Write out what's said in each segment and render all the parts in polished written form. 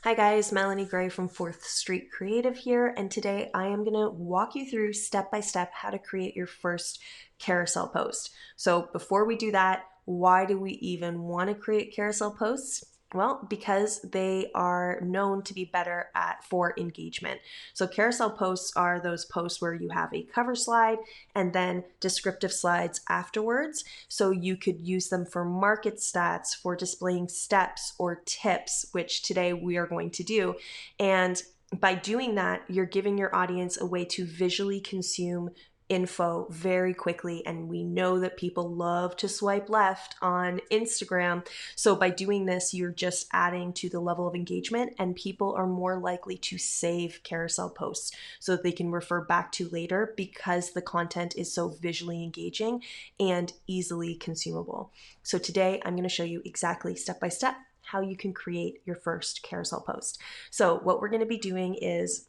Hi guys, Melanie Gray from 4th Street Creative here, and today I am going to walk you through step by step how to create your first carousel post. So before we do that, why do we even want to create carousel posts? Well, because they are known to be better for engagement. So carousel posts are those posts where you have a cover slide and then descriptive slides afterwards. So you could use them for market stats, for displaying steps or tips, which today we are going to do. And by doing that, you're giving your audience a way to visually consume info very quickly, and we know that people love to swipe left on Instagram. So by doing this, you're just adding to the level of engagement, and people are more likely to save carousel posts so that they can refer back to later because the content is so visually engaging and easily consumable. So today I'm going to show you exactly step by step how you can create your first carousel post. So what we're going to be doing is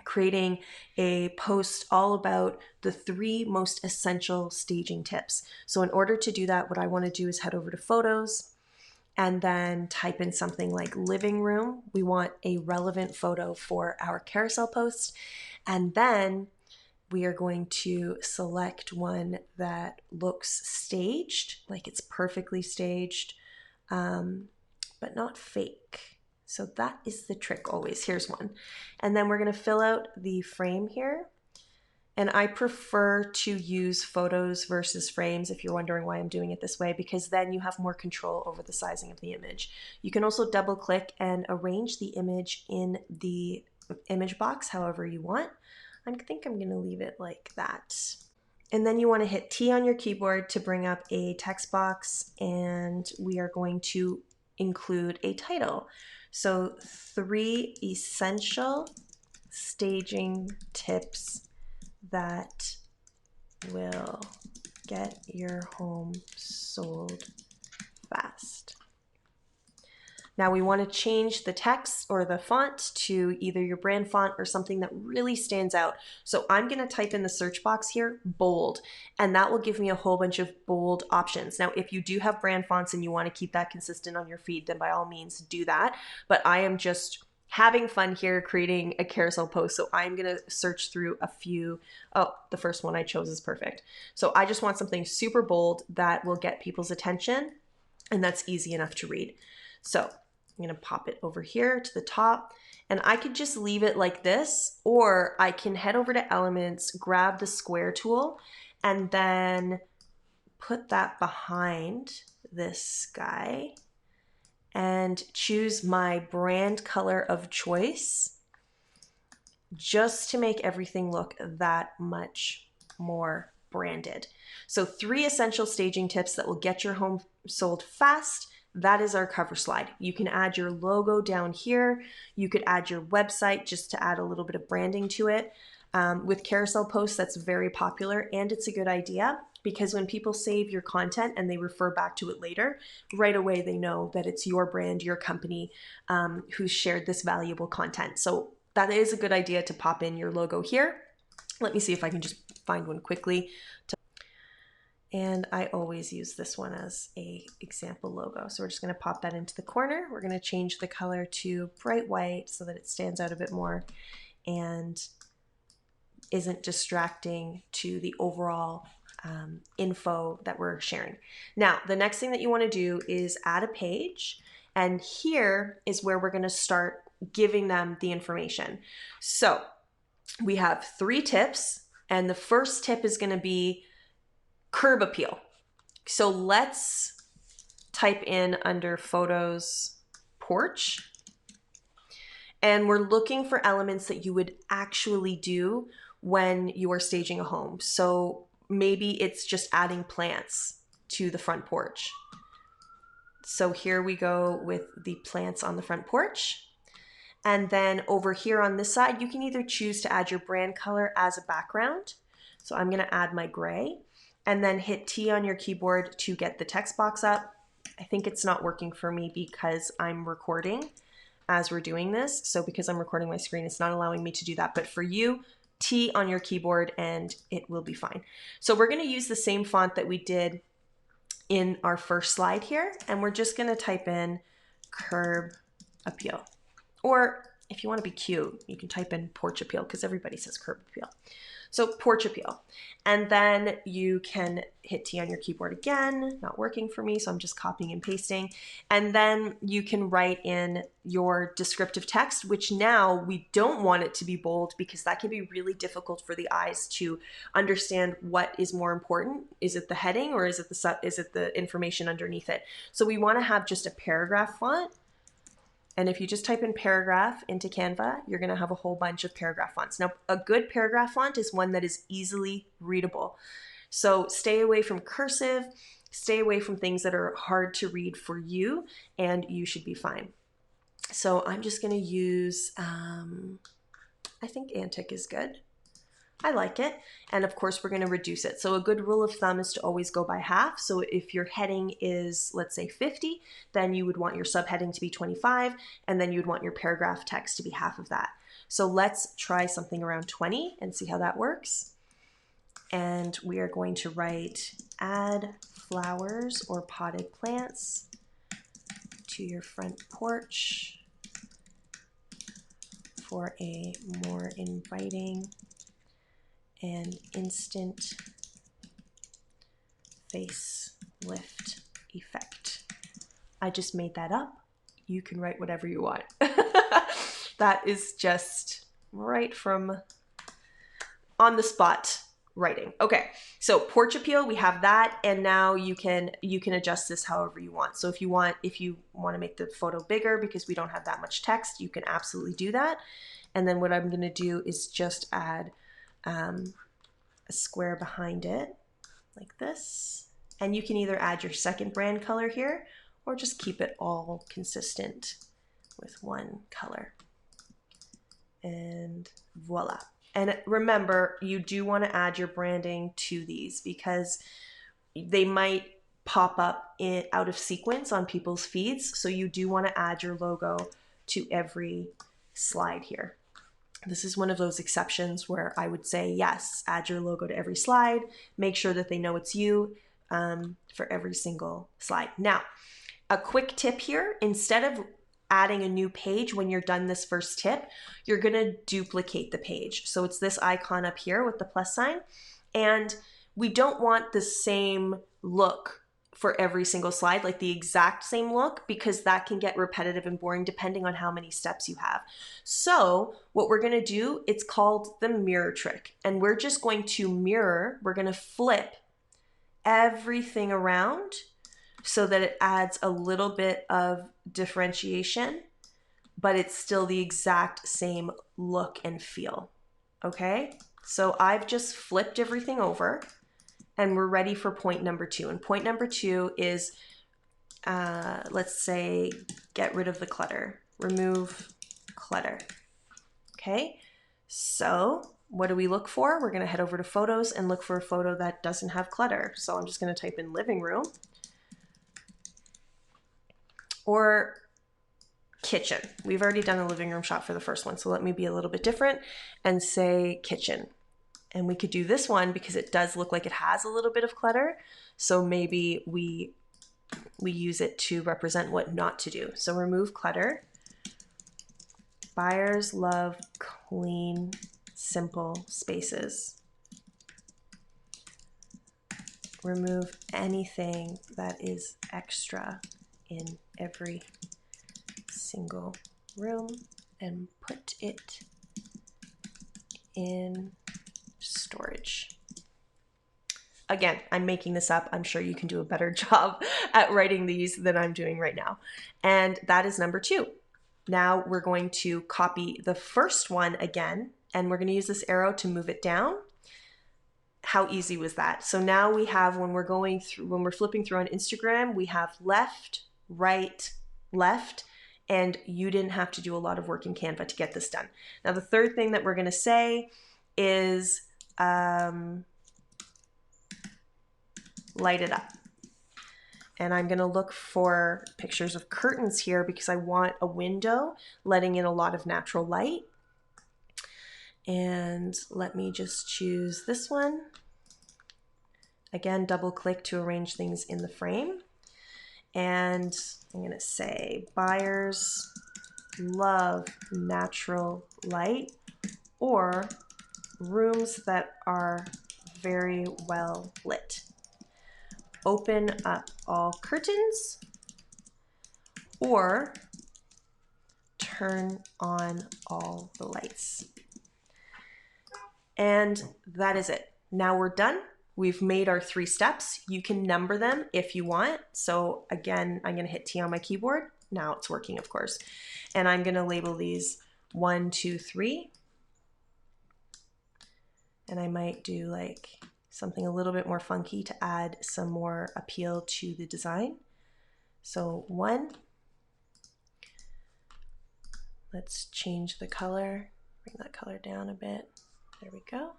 creating a post all about the 3 most essential staging tips. So in order to do that, what I want to do is head over to photos and then type in something like living room. We want a relevant photo for our carousel post. And then we are going to select one that looks staged, like it's perfectly staged, but not fake. So that is the trick always. Here's one. And then we're going to fill out the frame here. And I prefer to use photos versus frames if you're wondering why I'm doing it this way, because then you have more control over the sizing of the image. You can also double click and arrange the image in the image box however you want. I think I'm going to leave it like that. And then you want to hit T on your keyboard to bring up a text box, and we are going to include a title. So 3 essential staging tips that will get your home sold fast. Now we want to change the text or the font to either your brand font or something that really stands out. So I'm going to type in the search box here, bold, and that will give me a whole bunch of bold options. Now, if you do have brand fonts and you want to keep that consistent on your feed, then by all means do that. But I am just having fun here creating a carousel post. So I'm going to search through a few. Oh, the first one I chose is perfect. So I just want something super bold that will get people's attention and that's easy enough to read. So I'm going to pop it over here to the top, and I could just leave it like this, or I can head over to Elements, grab the square tool, and then put that behind this guy and choose my brand color of choice just to make everything look that much more branded. So 3 essential staging tips that will get your home sold fast. That is our cover slide. You can add your logo down here. You could add your website just to add a little bit of branding to it. With carousel posts, that's very popular, and it's a good idea because when people save your content and they refer back to it later, right away they know that it's your brand, your company who's shared this valuable content. So that is a good idea to pop in your logo here. Let me see if I can just find one quickly. And I always use this one as a example logo. So we're just going to pop that into the corner. We're going to change the color to bright white so that it stands out a bit more and isn't distracting to the overall info that we're sharing. Now, the next thing that you want to do is add a page. And here is where we're going to start giving them the information. So we have 3 tips. And the first tip is going to be curb appeal. So let's type in under photos porch, and we're looking for elements that you would actually do when you are staging a home. So maybe it's just adding plants to the front porch. So here we go with the plants on the front porch. And then over here on this side, you can either choose to add your brand color as a background. So I'm going to add my gray. And then hit T on your keyboard to get the text box up. I think it's not working for me because I'm recording as we're doing this. So because I'm recording my screen, it's not allowing me to do that. But for you, T on your keyboard and it will be fine. So we're going to use the same font that we did in our first slide here. And we're just going to type in curb appeal. Or if you want to be cute, you can type in porch appeal because everybody says curb appeal. So porch appeal. And then you can hit T on your keyboard again, not working for me, so I'm just copying and pasting. And then you can write in your descriptive text, which now we don't want it to be bold because that can be really difficult for the eyes to understand what is more important. Is it the heading or is it the information underneath it? So we want to have just a paragraph font. And if you just type in paragraph into Canva, you're going to have a whole bunch of paragraph fonts. Now, a good paragraph font is one that is easily readable. So stay away from cursive, stay away from things that are hard to read for you, and you should be fine. So I'm just going to use, I think Antic is good. I like it. And of course, we're going to reduce it. So a good rule of thumb is to always go by half. So if your heading is, let's say 50, then you would want your subheading to be 25, and then you'd want your paragraph text to be half of that. So let's try something around 20 and see how that works. And we are going to write add flowers or potted plants to your front porch for a more inviting and instant facelift effect. I just made that up. You can write whatever you want. That is just right from on the spot writing. Okay, so porch appeal, we have that, and now you can adjust this however you want. So if you want to make the photo bigger because we don't have that much text, you can absolutely do that. And then what I'm going to do is just add a square behind it like this. And you can either add your second brand color here or just keep it all consistent with one color. And voila. And remember, you do want to add your branding to these because they might pop up out of sequence on people's feeds. So you do want to add your logo to every slide here. This is one of those exceptions where I would say, yes, add your logo to every slide. Make sure that they know it's you for every single slide. Now, a quick tip here, instead of adding a new page when you're done this first tip, you're going to duplicate the page. So it's this icon up here with the plus sign. And we don't want the same look for every single slide, like the exact same look, because that can get repetitive and boring depending on how many steps you have. So what we're going to do, it's called the mirror trick. And we're just going to mirror, we're going to flip everything around so that it adds a little bit of differentiation, but it's still the exact same look and feel. Okay, so I've just flipped everything over and we're ready for point number 2. And point number 2 is, let's say, get rid of the clutter, remove clutter. Okay, so what do we look for? We're going to head over to photos and look for a photo that doesn't have clutter. So I'm just going to type in living room or kitchen. We've already done a living room shot for the first one, so let me be a little bit different and say kitchen. And we could do this one because it does look like it has a little bit of clutter. So maybe we use it to represent what not to do. So remove clutter. Buyers love clean, simple spaces. Remove anything that is extra in every single room and put it in storage. Again, I'm making this up. I'm sure you can do a better job at writing these than I'm doing right now. And that is number 2. Now we're going to copy the first one again, and we're going to use this arrow to move it down. How easy was that? So now we have, when we're flipping through on Instagram, we have left, right, left, and you didn't have to do a lot of work in Canva to get this done. Now the third thing that we're going to say is light it up. And I'm going to look for pictures of curtains here because I want a window letting in a lot of natural light. And let me just choose this one. Again, double click to arrange things in the frame. And I'm going to say buyers love natural light, or rooms that are very well lit. Open up all curtains, or turn on all the lights. And that is it. Now we're done. We've made our 3 steps. You can number them if you want. So again, I'm going to hit T on my keyboard. Now it's working, of course. And I'm going to label these 1, 2, 3. And I might do like something a little bit more funky to add some more appeal to the design. So 1. Let's change the color. Bring that color down a bit. There we go.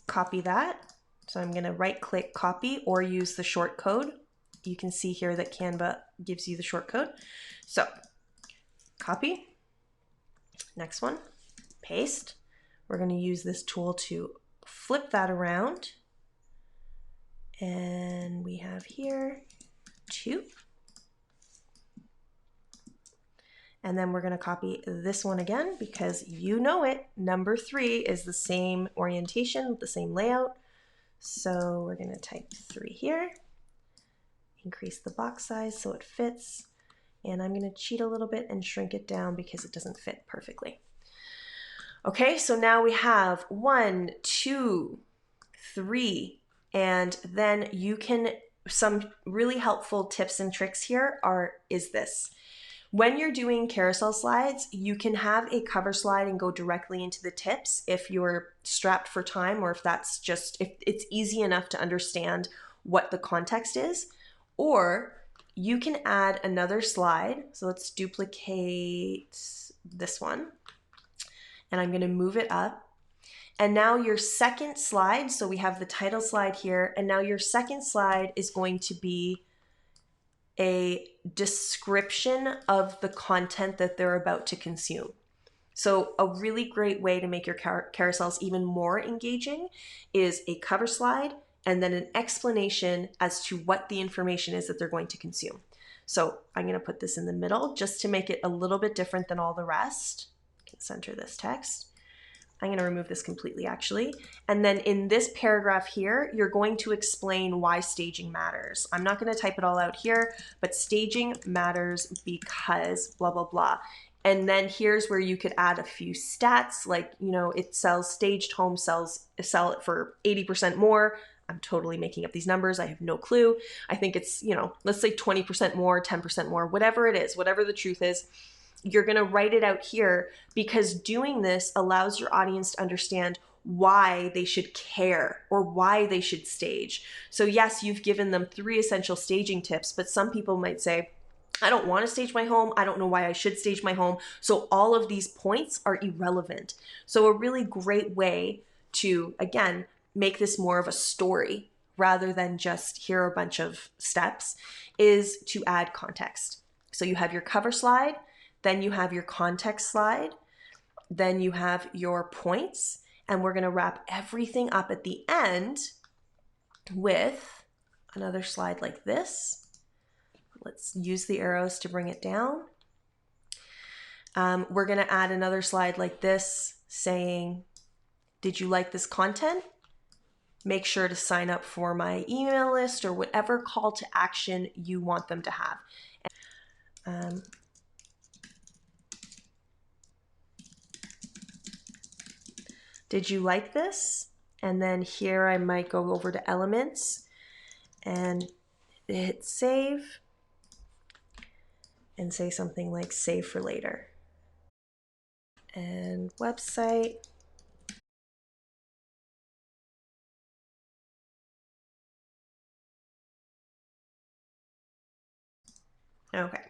Copy that. So I'm going to right click copy or use the short code. You can see here that Canva gives you the short code. So copy. Next one, paste. We're going to use this tool to flip that around. And we have here 2. And then we're going to copy this one again because you know it. Number 3 is the same orientation, the same layout. So we're going to type 3 here. Increase the box size so it fits. And I'm going to cheat a little bit and shrink it down because it doesn't fit perfectly. Okay, so now we have 1, 2, 3, and then you can, some really helpful tips and tricks here is this. When you're doing carousel slides, you can have a cover slide and go directly into the tips if you're strapped for time, or if it's easy enough to understand what the context is. Or you can add another slide. So let's duplicate this one. And I'm going to move it up. And now your second slide, so we have the title slide here, and now your second slide is going to be a description of the content that they're about to consume. So a really great way to make your carousels even more engaging is a cover slide and then an explanation as to what the information is that they're going to consume. So I'm going to put this in the middle just to make it a little bit different than all the rest. I can center this text. I'm going to remove this completely actually. And then in this paragraph here, you're going to explain why staging matters. I'm not going to type it all out here, but staging matters because blah, blah, blah. And then here's where you could add a few stats, like, you know, it sells staged homes, sell it for 80% more. I'm totally making up these numbers. I have no clue. I think it's, you know, let's say 20% more, 10% more, whatever it is, whatever the truth is. You're going to write it out here because doing this allows your audience to understand why they should care or why they should stage. So yes, you've given them 3 essential staging tips, but some people might say, I don't want to stage my home. I don't know why I should stage my home. So all of these points are irrelevant. So a really great way to, again, make this more of a story rather than just here are a bunch of steps is to add context. So you have your cover slide, then you have your context slide, then you have your points, and we're going to wrap everything up at the end with another slide like this. Let's use the arrows to bring it down. We're going to add another slide like this saying, did you like this content? Make sure to sign up for my email list or whatever call to action you want them to have. Did you like this? And then here I might go over to elements and hit save and say something like save for later. And website. Okay.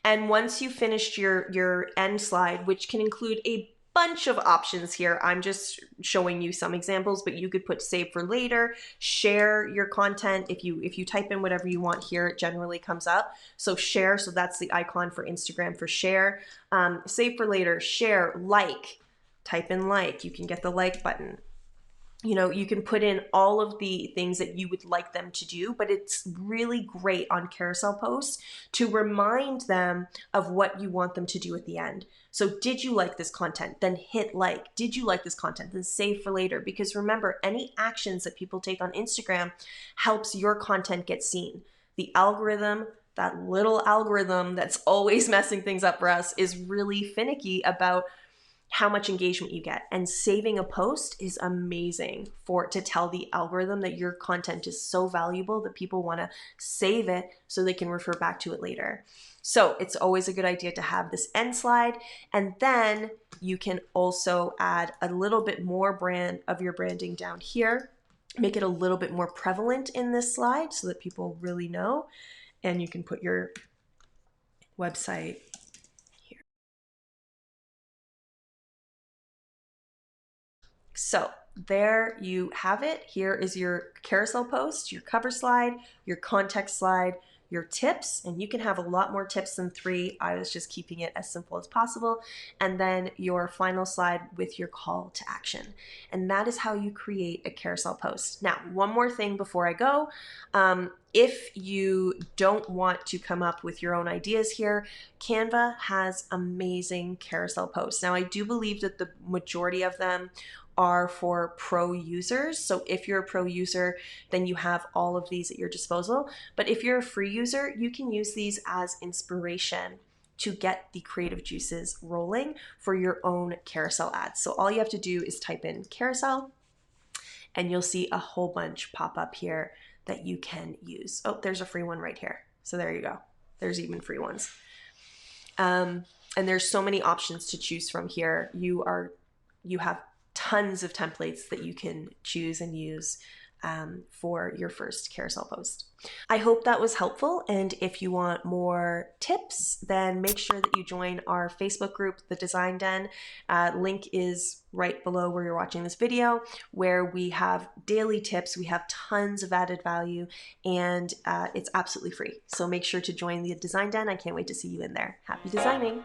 And once you finished your end slide, which can include a bunch of options here, I'm just showing you some examples, but you could put save for later, share your content. If you type in whatever you want here, it generally comes up. So share, so that's the icon for Instagram for share. Save for later, share, like, type in like, you can get the like button. you can put in all of the things that you would like them to do, but it's really great on carousel posts to remind them of what you want them to do at the end. So did you like this content? Then hit like. Did you like this content? Then save for later. Because remember, any actions that people take on Instagram helps your content get seen. The algorithm, that little algorithm that's always messing things up for us, is really finicky about how much engagement you get. And saving a post is amazing to tell the algorithm that your content is so valuable that people want to save it so they can refer back to it later. So it's always a good idea to have this end slide. And then you can also add a little bit more of your branding down here. Make it a little bit more prevalent in this slide so that people really know. And you can put your website here. So there you have it. Here is your carousel post, your cover slide, your context slide, your tips, and you can have a lot more tips than 3. I was just keeping it as simple as possible. And then your final slide with your call to action. And that is how you create a carousel post. Now, one more thing before I go. If you don't want to come up with your own ideas here, Canva has amazing carousel posts. Now, I do believe that the majority of them are for pro users. So if you're a pro user, then you have all of these at your disposal. But if you're a free user, you can use these as inspiration to get the creative juices rolling for your own carousel ads. So all you have to do is type in carousel and you'll see a whole bunch pop up here that you can use. Oh, there's a free one right here. So there you go. There's even free ones. And there's so many options to choose from here. You have tons of templates that you can choose and use for your first carousel post. I hope that was helpful, and if you want more tips, then make sure that you join our Facebook group, The Design Den. Link is right below where you're watching this video, where we have daily tips. We have tons of added value, and it's absolutely free. So make sure to join The Design Den. I can't wait to see you in there. Happy designing!